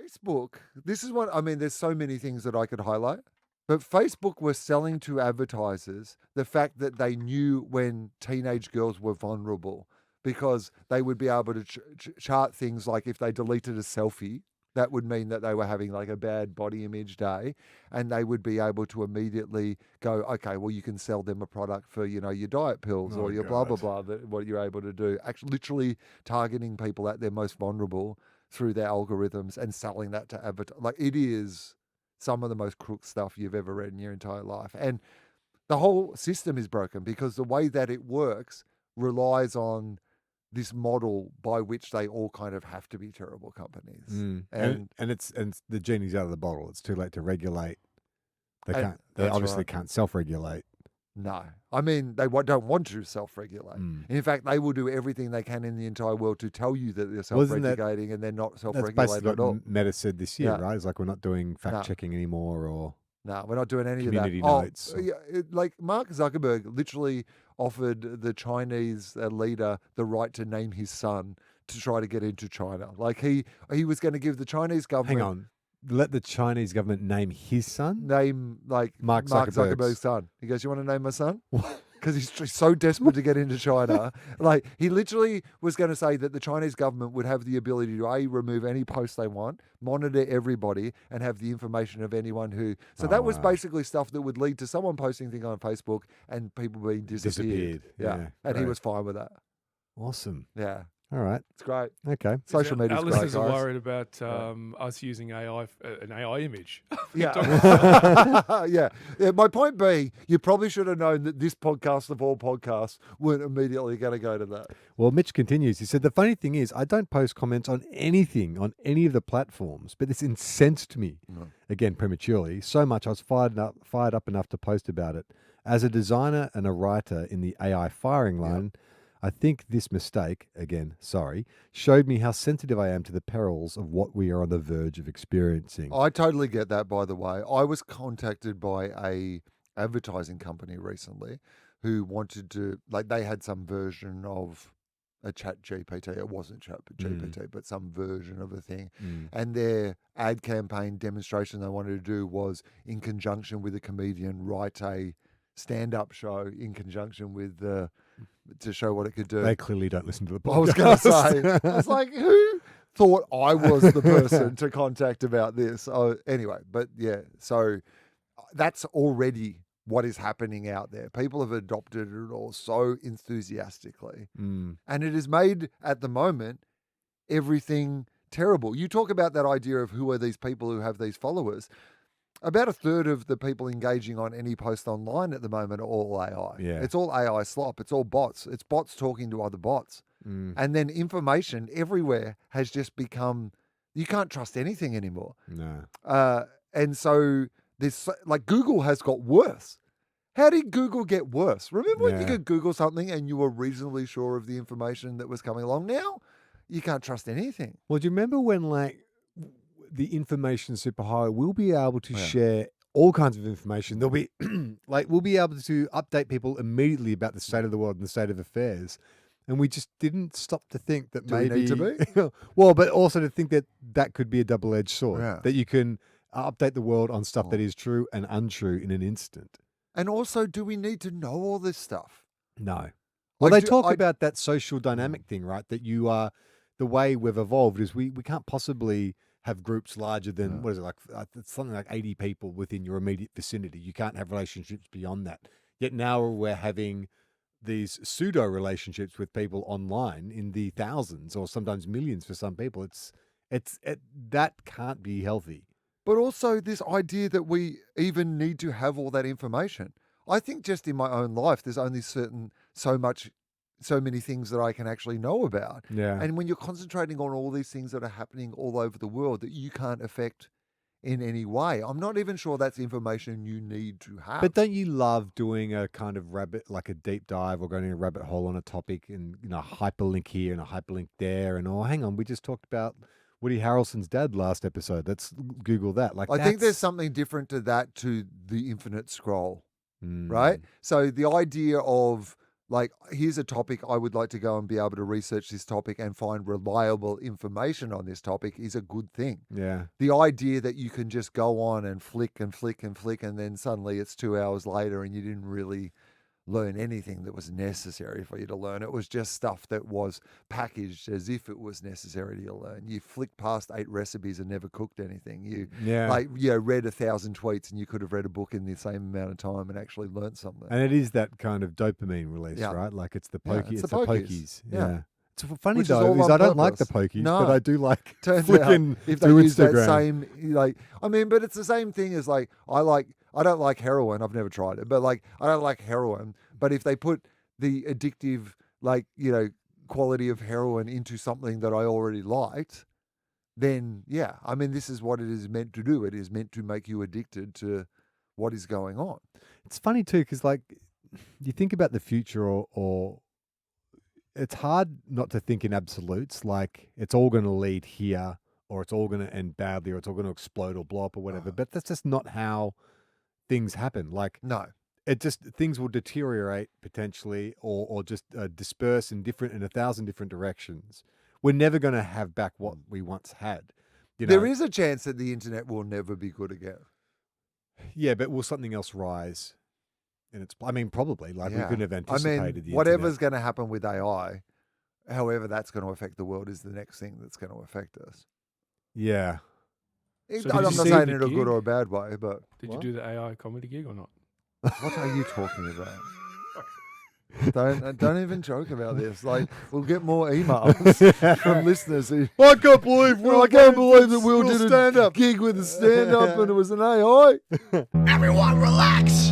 Facebook, this is what I mean. There's so many things that I could highlight, but Facebook were selling to advertisers the fact that they knew when teenage girls were vulnerable because they would be able to chart things like if they deleted a selfie, that would mean that they were having like a bad body image day, and they would be able to immediately go, okay, well, you can sell them a product for, your diet pills or your blah, blah, blah, what you're able to do. Actually, literally targeting people at their most vulnerable through their algorithms and selling that to advertisers. Like, it is some of the most crook stuff you've ever read in your entire life. And the whole system is broken because the way that it works relies on this model by which they all kind of have to be terrible companies. And it's the genie's out of the bottle. It's too late to regulate. They obviously can't self-regulate. No. I mean, they don't want to self-regulate. In fact, they will do everything they can in the entire world to tell you that they're self-regulating, and they're not self-regulated at all. That's basically what Meta said this year, right? It's like, we're not doing fact-checking anymore, or... No, we're not doing any community of that. notes. Like Mark Zuckerberg literally offered the Chinese leader the right to name his son to try to get into China. Like he was going to give the Chinese government... Hang on. Let the Chinese government name his son? Name, like, Mark Zuckerberg's son. He goes, you want to name my son? Because he's so desperate to get into China. Like, he literally was going to say that the Chinese government would have the ability to, remove any post they want, monitor everybody, and have the information of anyone who... So that was basically stuff that would lead to someone posting things on Facebook and people being disappeared. Yeah. And he was fine with that. Awesome. Yeah. All right. It's great. Okay. Social media. Our listeners are worried about us using AI, an AI image. Yeah. My point being, you probably should have known that this podcast of all podcasts weren't immediately going to go to that. Well, Mitch continues. He said, the funny thing is, I don't post comments on anything on any of the platforms, but this incensed me, again, prematurely, so much I was fired up enough to post about it. As a designer and a writer in the AI firing line, I think this mistake, again, sorry, showed me how sensitive I am to the perils of what we are on the verge of experiencing. I totally get that, by the way. I was contacted by a advertising company recently who wanted to, like, they had some version of a Chat GPT. It wasn't Chat GPT, but some version of a thing. And their ad campaign demonstration they wanted to do was, in conjunction with a comedian, write a stand-up show in conjunction with to show what it could do. They clearly don't listen to the podcast. I was going to say, I was like, who thought I was the person to contact about this? Anyway, but yeah, so that's already what is happening out there. People have adopted it all so enthusiastically. And it has made, at the moment, everything terrible. You talk about that idea of who are these people who have these followers. About a third of the people engaging on any post online at the moment are all AI. Yeah. It's all AI slop. It's all bots. It's bots talking to other bots. And then information everywhere has just become, you can't trust anything anymore. No. And so this, like, Google has got worse. How did Google get worse? Remember when you could Google something and you were reasonably sure of the information that was coming along? Now you can't trust anything. Well, do you remember when, like, the information superhighway will be able to share all kinds of information? There'll be like, we'll be able to update people immediately about the state of the world and the state of affairs. And we just didn't stop to think that maybe we need to be? Well, but also to think that that could be a double-edged sword, Yeah. that you can update the world on stuff that is true and untrue in an instant. And also, do we need to know all this stuff? No. Well, they talk about that social dynamic thing, right? That you are, the way we've evolved is we can't possibly have groups larger than, what is it, like it's something like 80 people within your immediate vicinity. You can't have relationships beyond that. Yet now we're having these pseudo relationships with people online in the thousands or sometimes millions for some people. That can't be healthy. But also this idea that we even need to have all that information. I think just in my own life, there's only so many things that I can actually know about. Yeah. And when you're concentrating on all these things that are happening all over the world that you can't affect in any way, I'm not even sure that's information you need to have. But don't you love doing a kind of like a deep dive or going in a rabbit hole on a topic and, hyperlink here and a hyperlink there and, hang on, we just talked about Woody Harrelson's dad last episode. Let's Google that. Like, I think there's something different to that, to the infinite scroll, right? So the idea of like, here's a topic I would like to go and be able to research this topic and find reliable information on this topic is a good thing. Yeah. The idea that you can just go on and flick and flick and flick, and then suddenly it's 2 hours later and you didn't really learn anything that was necessary for you to learn. It was just stuff that was packaged as if it was necessary to learn. You flicked past 8 recipes and never cooked anything. You read 1,000 tweets and you could have read a book in the same amount of time and actually learned something. And it is that kind of dopamine release, Yeah. right? Like it's the Yeah, pokey. it's it's the the pokies. pokies. Yeah. Yeah. It's funny Which is all though, is on I don't like the purpose. pokies, No. but I do like Turns flicking out if they through use Instagram. that same, but it's the same thing as I don't like heroin. I've never tried it, but I don't like heroin. But if they put the addictive, quality of heroin into something that I already liked, then yeah, I mean, this is what it is meant to do. It is meant to make you addicted to what is going on. It's funny too, because you think about the future, or it's hard not to think in absolutes. Like it's all going to lead here, or it's all going to end badly, or it's all going to explode or blow up or whatever. But that's just not how things happen. Like No. it just things will deteriorate potentially, or just disperse in 1,000 different directions. We're never going to have back what we once had. There is a chance that the internet will never be good again. Yeah, but will something else rise? And probably. We couldn't have anticipated the whatever's internet. going to happen with AI, however that's going to affect the world, is the next thing that's going to affect us. Yeah. So I'm did not you see saying the in a good gig? or a bad way, but Did What? you do the AI comedy gig or not? what are you talking about? Don't even joke about this. We'll get more emails from listeners. I can't believe I can't believe that Will did a gig with a stand-up and it was an AI. Everyone relax.